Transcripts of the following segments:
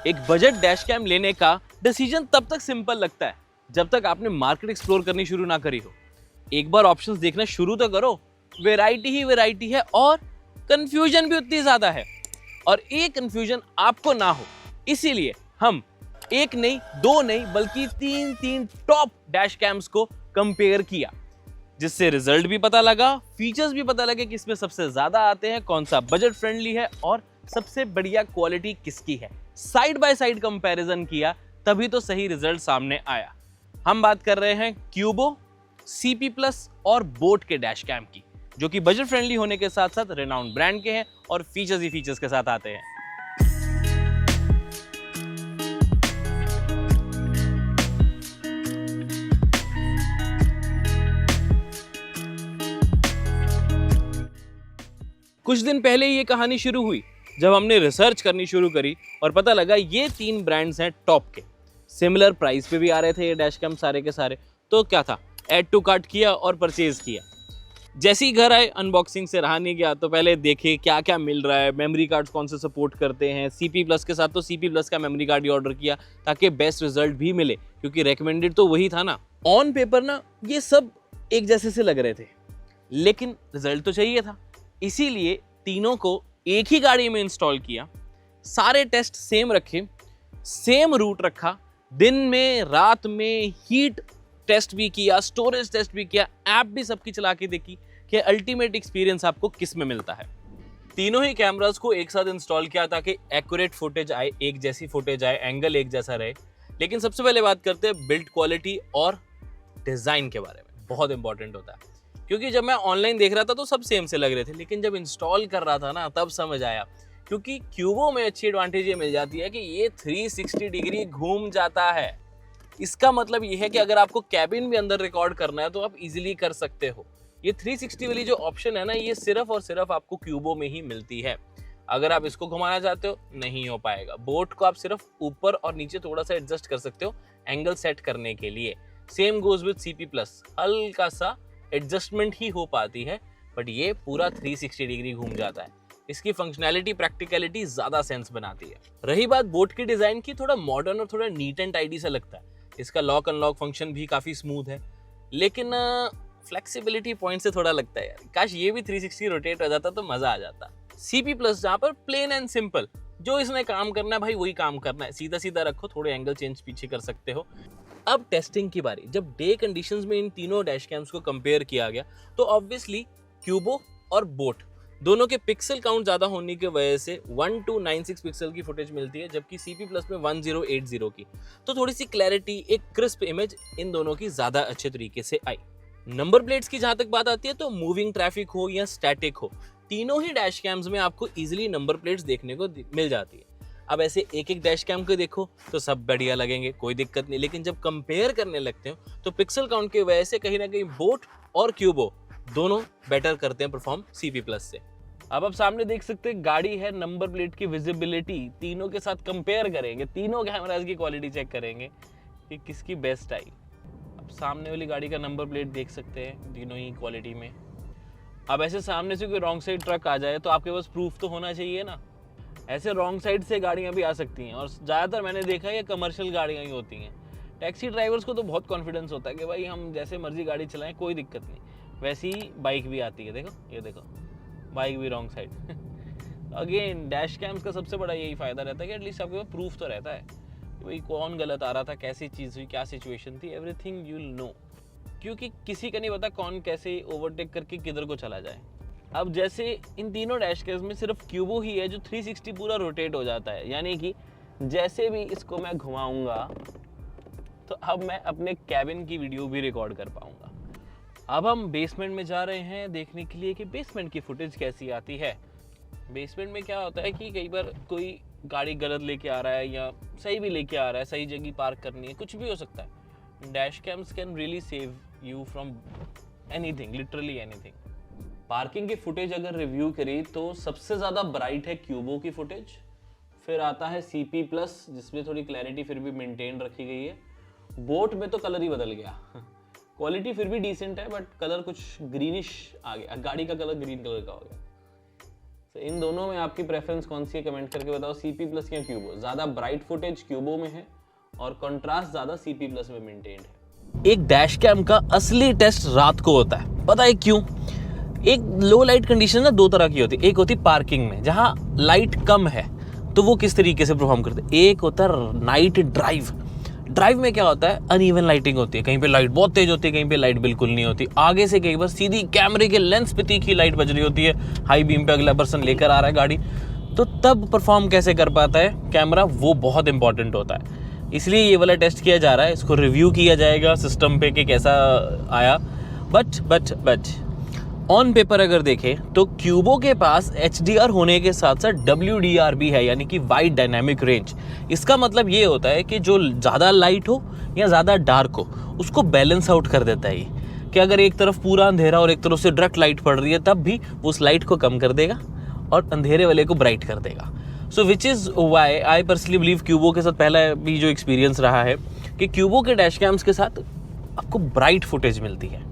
एक budget dash cam लेने का डिसीजन तब तक सिंपल लगता है जब तक आपने मार्केट एक्सप्लोर करनी शुरू ना करी हो। एक बार ऑप्शंस देखना शुरू तो करो, वैरायटी ही वैरायटी है और कंफ्यूजन भी उतनी ज्यादा है। और ये कंफ्यूजन आपको ना हो, इसीलिए हम एक नहीं, दो नहीं, बल्कि तीन तीन टॉप डैश कैम्स को कंपेयर किया, जिससे रिजल्ट भी पता लगा, फीचर्स भी पता लगे कि इसमें सबसे ज्यादा आते हैं, कौन सा बजट फ्रेंडली है और सबसे बढ़िया क्वालिटी किसकी है। साइड बाय साइड कंपैरिजन किया, तभी तो सही रिजल्ट सामने आया। हम बात कर रहे हैं क्यूबो, सीपी प्लस और बोट के डैश कैम की, जो कि बजट फ्रेंडली होने के साथ साथ रेनाउंड ब्रांड के हैं और फीचर्स ही फीचर्स के साथ आते हैं। कुछ दिन पहले ये कहानी शुरू हुई जब हमने रिसर्च करनी शुरू करी और पता लगा ये तीन ब्रांड्स हैं टॉप के। सिमिलर प्राइस पे भी आ रहे थे ये डैश कैम सारे के सारे। तो क्या था, ऐड टू कार्ट किया और परचेज किया। जैसे ही घर आए, अनबॉक्सिंग से रहा नहीं गया, तो पहले देखे क्या क्या मिल रहा है, मेमोरी कार्ड्स कौन से सपोर्ट करते हैं। सीपी प्लस के साथ तो सीपी प्लस का मेमोरी कार्ड ही ऑर्डर किया ताकि बेस्ट रिजल्ट भी मिले, क्योंकि रेकमेंडेड तो वही था ना। ऑन पेपर ना ये सब एक जैसे से लग रहे थे, लेकिन रिजल्ट तो चाहिए था, इसीलिए तीनों को एक ही गाड़ी में इंस्टॉल किया। सारे टेस्ट सेम रखे, सेम रूट रखा, दिन में रात में हीट टेस्ट भी किया, स्टोरेज टेस्ट भी किया, ऐप भी सबकी चला के देखी कि अल्टीमेट एक्सपीरियंस आपको किस में मिलता है। तीनों ही कैमरास को एक साथ इंस्टॉल किया ताकि एक्यूरेट फुटेज आए, एक जैसी फुटेज आए, एंगल एक जैसा रहे। लेकिन सबसे पहले बात करते हैं बिल्ड क्वालिटी और डिजाइन के बारे में। बहुत इंपॉर्टेंट होता है, क्योंकि जब मैं ऑनलाइन देख रहा था तो सब सेम से लग रहे थे, लेकिन जब इंस्टॉल कर रहा था ना तब समझ आया। क्योंकि क्यूबो में अच्छी एडवांटेज ये मिल जाती है कि ये 360 डिग्री घूम जाता है। इसका मतलब ये है कि अगर आपको कैबिन में अंदर रिकॉर्ड करना है तो आप इजीली कर सकते हो। ये 360 वाली जो ऑप्शन है ना, ये सिर्फ और सिर्फ आपको क्यूबो में ही मिलती है। अगर आप इसको घुमाना चाहते हो नहीं हो पाएगा। बोट को आप सिर्फ ऊपर और नीचे थोड़ा सा एडजस्ट कर सकते हो एंगल सेट करने के लिए। Same goes with CP plus, हल्का सा एडजस्टमेंट ही हो पाती है, बट ये पूरा 360 डिग्री घूम जाता है। इसकी फंक्शनैलिटी, प्रैक्टिकलिटी ज्यादा सेंस बनाती है। रही बात बोट की डिजाइन की, थोड़ा मॉडर्न और थोड़ा नीट एंड टाइडी सा लगता है। इसका लॉक अनलॉक फंक्शन भी काफी स्मूथ है, लेकिन फ्लेक्सिबिलिटी पॉइंट से थोड़ा लगता है यार, काश ये भी 360 रोटेट हो जाता तो मजा आ जाता। सीपी प्लस जहाँ पर प्लेन एंड सिंपल, जो इसने काम करना है भाई वही काम करना है, सीधा सीधा रखो, थोड़े एंगल चेंज पीछे कर सकते हो। अब टेस्टिंग की बारी। जब डे कंडीशंस में इन तीनों डैश कैम्स को कंपेयर किया गया तो ऑब्वियसली क्यूबो और बोट दोनों के पिक्सल काउंट ज्यादा होने की वजह से 1296 पिक्सल की फुटेज मिलती है, जबकि सीपी प्लस में 1080 की। तो थोड़ी सी क्लैरिटी, एक क्रिस्प इमेज इन दोनों की ज्यादा अच्छे तरीके से आई। नंबर प्लेट्स की जहां तक बात आती है तो मूविंग ट्रैफिक हो या स्टैटिक हो, तीनों ही डैश कैम्स में आपको इजीली नंबर प्लेट्स देखने को मिल जाती है। अब ऐसे एक एक डैश कैम को देखो तो सब बढ़िया लगेंगे, कोई दिक्कत नहीं, लेकिन जब कंपेयर करने लगते हो तो पिक्सल काउंट की वजह से कहीं ना कहीं बोट और क्यूबो दोनों बेटर करते हैं परफॉर्म सीपी प्लस से। अब आप सामने देख सकते हैं गाड़ी है, नंबर प्लेट की विजिबिलिटी तीनों के साथ कंपेयर करेंगे, तीनों कैमरास की क्वालिटी चेक करेंगे कि किसकी बेस्ट आई। अब सामने वाली गाड़ी का नंबर प्लेट देख सकते हैं तीनों ही क्वालिटी में। अब ऐसे सामने से कोई रॉन्ग साइड ट्रक आ जाए तो आपके पास प्रूफ तो होना चाहिए ना। ऐसे रॉन्ग साइड से गाड़ियां भी आ सकती हैं, और ज़्यादातर मैंने देखा है ये कमर्शियल गाड़ियां ही होती हैं। टैक्सी ड्राइवर्स को तो बहुत कॉन्फिडेंस होता है कि भाई हम जैसे मर्जी गाड़ी चलाएं, कोई दिक्कत नहीं। वैसी ही बाइक भी आती है, देखो ये देखो, बाइक भी wrong side. Again dash camps का सबसे बड़ा यही फायदा रहता है कि एटलीस्ट आपके पास प्रूफ तो रहता है कि भाई कौन गलत आ रहा था, कैसी चीज़ हुई, क्या सिचुएशन थी, एवरीथिंग यू विल नो। क्योंकि किसी का नहीं पता कौन कैसे ओवरटेक करके किधर को चला जाए। अब जैसे इन तीनों डैश कैम्स में सिर्फ क्यूबो ही है जो 360 पूरा रोटेट हो जाता है, यानी कि जैसे भी इसको मैं घुमाऊंगा तो अब मैं अपने कैबिन की वीडियो भी रिकॉर्ड कर पाऊंगा। अब हम बेसमेंट में जा रहे हैं देखने के लिए कि बेसमेंट की फुटेज कैसी आती है। बेसमेंट में क्या होता है कि कई बार कोई गाड़ी गलत लेके आ रहा है या सही भी लेके आ रहा है, सही जगह पार्क करनी है, कुछ भी हो सकता है। Dash camps can really save you from anything, literally anything. Parking की फुटेज अगर रिव्यू करी तो सबसे ज़्यादा ब्राइट है क्यूबो की फुटेज, फिर आता है सीपी प्लस जिसमें थोड़ी क्लैरिटी फिर भी मेंटेन रखी गई है। बोट में तो कलर ही बदल गया। क्वालिटी फिर भी डिसेंट है बट कलर कुछ ग्रीनिश आ गया, गाड़ी का कलर ग्रीन कलर का हो गया। तो इन दोनों में आपकी प्रेफरेंस कौन सी है, कमेंट करके बताओ, CP प्लस या क्यूबो। ज़्यादा ब्राइट फुटेज क्यूबो में है और कंट्रास्ट ज़्यादा CP प्लस में मेंटेन्ड है। एक डैश कैम का असली टेस्ट रात को होता है, पता है क्यों? एक लो लाइट कंडीशन ना दो तरह की होती है, एक होती पार्किंग में जहाँ लाइट कम है तो वो किस तरीके से परफॉर्म करते हैं, एक होता है नाइट ड्राइव में क्या होता है, अनइवन लाइटिंग होती है, कहीं पे लाइट बहुत तेज होती है, कहीं पे लाइट बिल्कुल नहीं होती, आगे से कई बार सीधी कैमरे के लेंस पे तीखी लाइट बज रही होती है, हाई बीम पे अगला पर्सन लेकर आ रहा है गाड़ी, तो तब परफॉर्म कैसे कर पाता है कैमरा, वो बहुत इंपॉर्टेंट होता है। इसलिए ये वाला टेस्ट किया जा रहा है, इसको रिव्यू किया जाएगा सिस्टम पे कि कैसा आया। बट ऑन पेपर अगर देखें तो क्यूबो के पास HDR होने के साथ साथ WDR भी है, यानी कि वाइड डायनामिक रेंज। इसका मतलब ये होता है कि जो ज़्यादा लाइट हो या ज़्यादा डार्क हो उसको बैलेंस आउट कर देता है ये, कि अगर एक तरफ पूरा अंधेरा और एक तरफ से डायरेक्ट लाइट पड़ रही है तब भी उस लाइट को कम कर देगा और अंधेरे वाले को ब्राइट कर देगा। So which is why I personally believe Qubo के साथ पहला भी जो एक्सपीरियंस रहा है कि क्यूबो के डैश कैम्स के साथ आपको ब्राइट फुटेज मिलती है,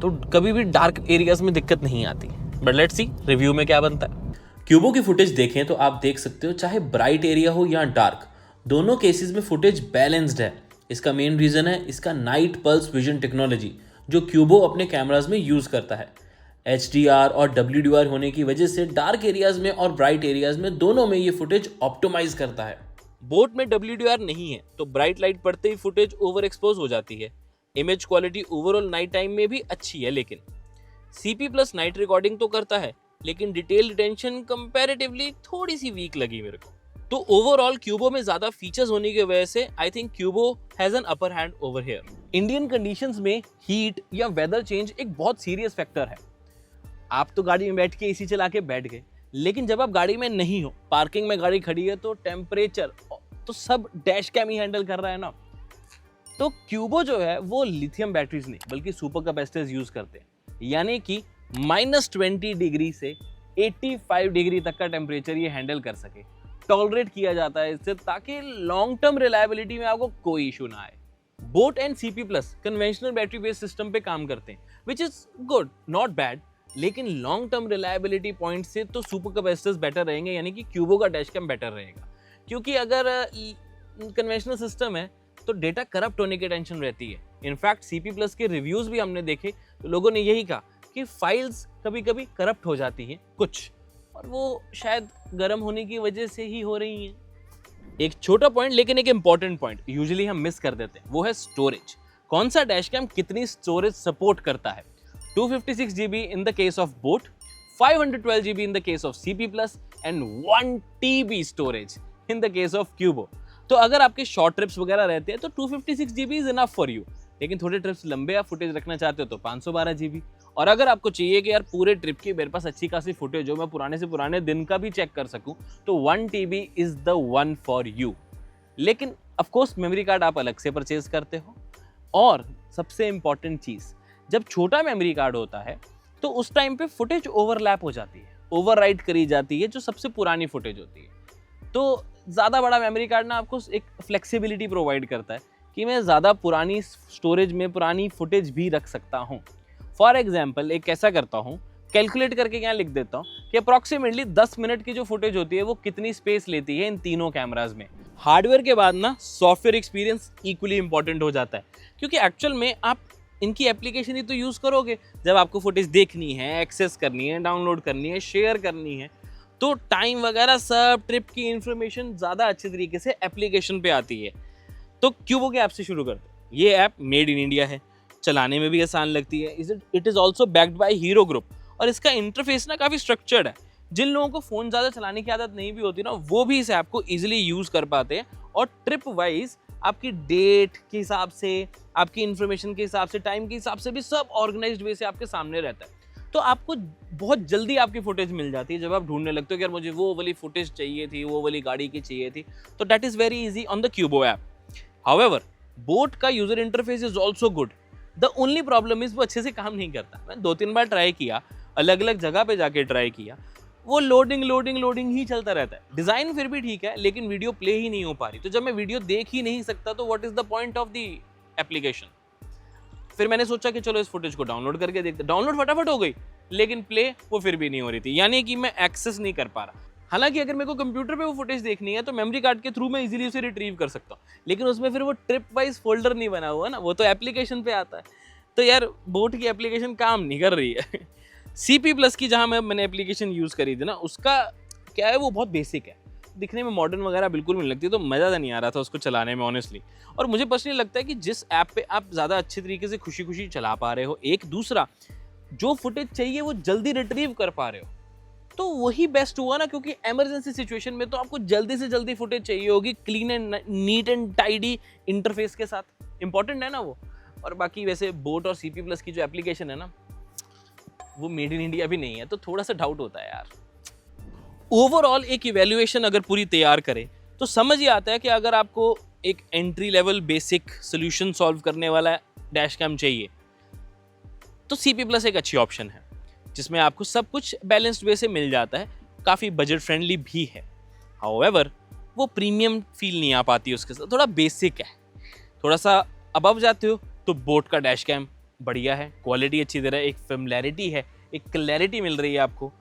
तो कभी भी डार्क एरियाज में दिक्कत नहीं आती। बट लेट्स सी रिव्यू में क्या बनता है। क्यूबो की फुटेज देखें तो आप देख सकते हो चाहे ब्राइट एरिया हो या डार्क, दोनों केसेस में फुटेज बैलेंस्ड है। इसका मेन रीजन है इसका नाइट पल्स विजन टेक्नोलॉजी जो क्यूबो अपने कैमराज में यूज करता है। HDR और WDR होने की वजह से डार्क एरियाज में और ब्राइट एरियाज में दोनों में ये फुटेज ऑप्टिमाइज करता है। बोट में WDR नहीं है तो ब्राइट लाइट पड़ते ही फुटेज ओवर एक्सपोज हो जाती है। Image quality overall night time में भी अच्छी है, लेकिन CP प्लस नाइट रिकॉर्डिंग तो करता है लेकिन डिटेल रिटेंशन कंपैरेटिवली थोड़ी सी वीक लगी मेरे को। तो ओवरऑल क्यूबो में ज्यादा फीचर्स होने की वजह से I think क्यूबो has an upper hand over here. Indian conditions में हीट या वेदर चेंज एक बहुत सीरियस फैक्टर है। आप तो गाड़ी में बैठ के AC चला के बैठ गए, लेकिन जब आप गाड़ी में नहीं हो, पार्किंग में गाड़ी खड़ी है, तो टेम्परेचर तो सब डैश कैम ही हैंडल कर रहा है ना। तो क्यूबो जो है वो लिथियम बैटरीज नहीं बल्कि सुपर कैपेसिटर्स यूज करते हैं, यानी कि -20 डिग्री से 85 डिग्री तक का टेम्परेचर ये हैंडल कर सके। टॉलरेट किया जाता है इससे ताकि लॉन्ग टर्म रिलायबिलिटी में आपको कोई इशू ना आए। Boat and CP plus conventional battery based system पे काम करते हैं, which is good, not bad, लेकिन लॉन्ग टर्म रिलायबिलिटी पॉइंट से तो सुपर कैपेसिटर्स बेटर रहेंगे, यानी कि क्यूबो का डैश कैम बेटर रहेगा। क्योंकि अगर कन्वेंशनल सिस्टम है तो डेटा करप्ट होने की टेंशन रहती है। इनफैक्ट CP प्लस के रिव्यूज भी हमने देखे तो लोगों ने यही कहा कि फाइल्स कभी कभी करप्ट हो जाती हैं कुछ, और वो शायद गर्म होने की वजह से ही हो रही हैं। एक छोटा पॉइंट लेकिन एक इंपॉर्टेंट पॉइंट यूजुअली हम मिस कर देते हैं, वो है स्टोरेज। कौन सा डैश कैम कितनी स्टोरेज सपोर्ट करता है। 256 GB in the case of boat, 512 GB in the case of CP plus and 1 TB storage in the case of Cubo। तो अगर आपके शॉर्ट ट्रिप्स वगैरह रहते हैं तो 256 GB is enough for you, लेकिन थोड़े ट्रिप्स लंबे आप फुटेज रखना चाहते हो तो 512 GB। और अगर आपको चाहिए कि यार पूरे ट्रिप की मेरे पास अच्छी खासी फुटेज हो, मैं पुराने से पुराने दिन का भी चेक कर सकूं, तो 1 TB is the one for you. लेकिन ऑफकोर्स मेमोरी कार्ड आप अलग से परचेज करते हो। और सबसे इंपॉर्टेंट चीज, जब छोटा मेमोरी कार्ड होता है तो उस टाइम पे फुटेज ओवरलैप हो जाती है, ओवरराइट करी जाती है जो सबसे पुरानी फुटेज होती है। तो ज़्यादा बड़ा मेमोरी कार्ड ना आपको एक फ्लेक्सिबिलिटी प्रोवाइड करता है कि मैं ज़्यादा पुरानी स्टोरेज में पुरानी फुटेज भी रख सकता हूँ। फॉर एग्जाम्पल एक ऐसा करता हूँ, कैलकुलेट करके यहाँ लिख देता हूँ कि अप्रॉक्सीमेटली 10 मिनट की जो फुटेज होती है वो कितनी स्पेस लेती है इन तीनों कैमराज में। हार्डवेयर के बाद ना सॉफ्टवेयर एक्सपीरियंस इक्वली इंपॉर्टेंट हो जाता है, क्योंकि एक्चुअल में आप इनकी एप्लीकेशन ही तो यूज़ करोगे जब आपको फुटेज देखनी है, एक्सेस करनी है, डाउनलोड करनी है, शेयर करनी है। तो टाइम वगैरह सब ट्रिप की इंफॉर्मेशन ज़्यादा अच्छे तरीके से एप्लीकेशन पे आती है। तो क्यूबो के ऐप से शुरू करते हैं। ये ऐप मेड इन इंडिया है, चलाने में भी आसान लगती है। It is also backed by hero group, और इसका इंटरफेस ना काफ़ी स्ट्रक्चर्ड है। जिन लोगों को फ़ोन ज़्यादा चलाने की आदत नहीं भी होती ना, वो भी इस ऐप को ईजिली यूज़ कर पाते हैं। और ट्रिप वाइज आपकी डेट के हिसाब से, आपकी इन्फॉर्मेशन के हिसाब से, टाइम के हिसाब से भी सब ऑर्गेनाइज्ड वे से आपके सामने रहता है। तो आपको बहुत जल्दी आपकी फुटेज मिल जाती है। जब आप ढूंढने लगते हो कि यार मुझे वो वाली फुटेज चाहिए थी, वो वाली गाड़ी की चाहिए थी, तो that is very easy on the Qubo app. However boAt का user interface is also good. The only problem is वो अच्छे से काम नहीं करता। मैं 2-3 बार ट्राई किया, अलग अलग जगह पे जाके ट्राई किया, वो लोडिंग ही चलता रहता है। डिज़ाइन फिर भी ठीक है, लेकिन वीडियो प्ले ही नहीं हो पा रही। तो जब मैं वीडियो देख ही नहीं सकता तो what is the point of the application. फिर मैंने सोचा कि चलो इस फुटेज को डाउनलोड करके देखते। डाउनलोड फटाफट हो गई, लेकिन प्ले वो फिर भी नहीं हो रही थी, यानी कि मैं एक्सेस नहीं कर पा रहा। हालांकि अगर मेरे को कंप्यूटर पे वो फुटेज देखनी है तो मेमोरी कार्ड के थ्रू मैं इजीली उसे रिट्रीव कर सकता हूँ, लेकिन उसमें फिर वो ट्रिप वाइज फोल्डर नहीं बना हुआ ना, वो तो एप्लीकेशन पे आता है। तो यार बोट की एप्लीकेशन काम नहीं कर रही है। CP+ की जहाँ मैंने एप्लीकेशन यूज़ करी थी ना, उसका क्या है, वो बहुत बेसिक है, दिखने में मॉडर्न वगैरह बिल्कुल नहीं लगती, तो मज़ा नहीं आ रहा था उसको चलाने में ऑनेस्टली। और मुझे पर्सनली लगता है कि जिस ऐप पे आप ज़्यादा अच्छे तरीके से खुशी खुशी चला पा रहे हो, एक दूसरा जो फुटेज चाहिए वो जल्दी रिट्रीव कर पा रहे हो, तो वही बेस्ट हुआ ना, क्योंकि इमरजेंसी सिचुएशन में तो आपको जल्दी से जल्दी फुटेज चाहिए होगी clean and neat and tidy interface के साथ, इंपॉर्टेंट है ना वो। और बाकी वैसे बोट और CP+ की जो एप्लीकेशन है ना, वो मेड इन इंडिया भी नहीं है, तो थोड़ा सा डाउट होता है यार। ओवरऑल एक इवैल्यूएशन अगर पूरी तैयार करें तो समझ ही आता है कि अगर आपको एक entry level basic solution solve करने वाला डैश कैम चाहिए तो CP+ एक अच्छी ऑप्शन है, जिसमें आपको सब कुछ बैलेंस्ड वे से मिल जाता है, काफ़ी बजट फ्रेंडली भी है। हाउएवर वो प्रीमियम फील नहीं आ पाती उसके साथ, थोड़ा बेसिक है। थोड़ा सा अबव जाते हो तो बोट का डैश कैम बढ़िया है, क्वालिटी अच्छी दे रहा है, एक फेमिलैरिटी है, एक क्लैरिटी मिल रही है आपको,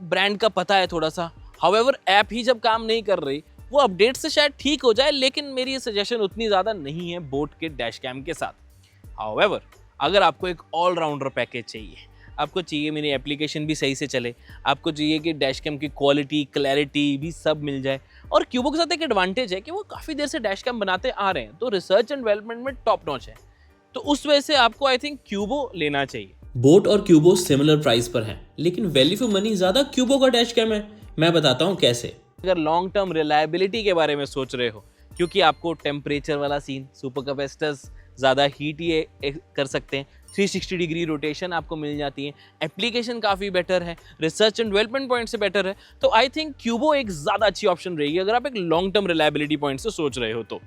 ब्रांड का पता है थोड़ा सा। हाउएवर ऐप ही जब काम नहीं कर रही, वो अपडेट से शायद ठीक हो जाए, लेकिन मेरी ये सजेशन उतनी ज़्यादा नहीं है बोट के डैश कैम के साथ। हाउएवर अगर आपको एक ऑलराउंडर पैकेज चाहिए, आपको चाहिए मेरी एप्लीकेशन भी सही से चले, आपको चाहिए कि डैश कैम की क्वालिटी क्लैरिटी भी सब मिल जाए, और क्यूबो के साथ एक एडवांटेज है कि वो काफ़ी देर से डैश कैम बनाते आ रहे हैं, तो रिसर्च एंड डेवलपमेंट में टॉप नॉच है, तो उस वजह से आपको आई थिंक क्यूबो लेना चाहिए। बोट और क्यूबो सिमिलर प्राइस पर हैं, लेकिन वैल्यू फॉर मनी ज़्यादा क्यूबो का डैश कैम है। मैं बताता हूँ कैसे। अगर लॉन्ग टर्म रिलायबिलिटी के बारे में सोच रहे हो, क्योंकि आपको टेम्परेचर वाला सीन, सुपर कैपेसिटर्स ज़्यादा हीट ही कर सकते हैं, 360 डिग्री रोटेशन आपको मिल जाती है, एप्लीकेशन काफ़ी बेटर है, रिसर्च एंड डेवलपमेंट पॉइंट से बेटर है, तो आई थिंक क्यूबो एक ज़्यादा अच्छी ऑप्शन रहेगी अगर आप एक लॉन्ग टर्म रिलायबिलिटी पॉइंट से सोच रहे हो तो।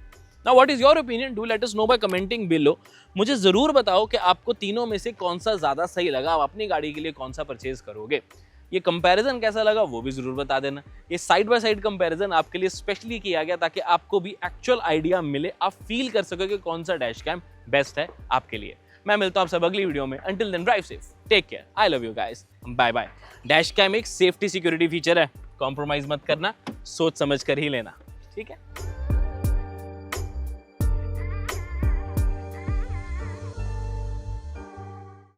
Now what is your opinion? Do let us know by commenting below. मुझे ज़रूर बताओ कि आपको तीनों में से कौन सा ज़्यादा सही लगा, आप अपनी गाड़ी के लिए कौन सा परचेज करोगे। ये कंपैरिजन कैसा लगा वो भी ज़रूर बता देना। ये साइड बाय साइड कंपैरिजन आपके लिए स्पेशली किया गया ताकि आपको भी एक्चुअल आइडिया मिले, आप फील कर सको कि कौन सा डैश कैम बेस्ट है आपके लिए। मैं मिलता हूँ आपसे अगली वीडियो में। Until then, drive safe, take care, I love you guys, bye bye। Dash cam एक सेफ्टी सिक्योरिटी फीचर है, कॉम्प्रोमाइज मत करना, सोच समझ कर ही लेना, ठीक है।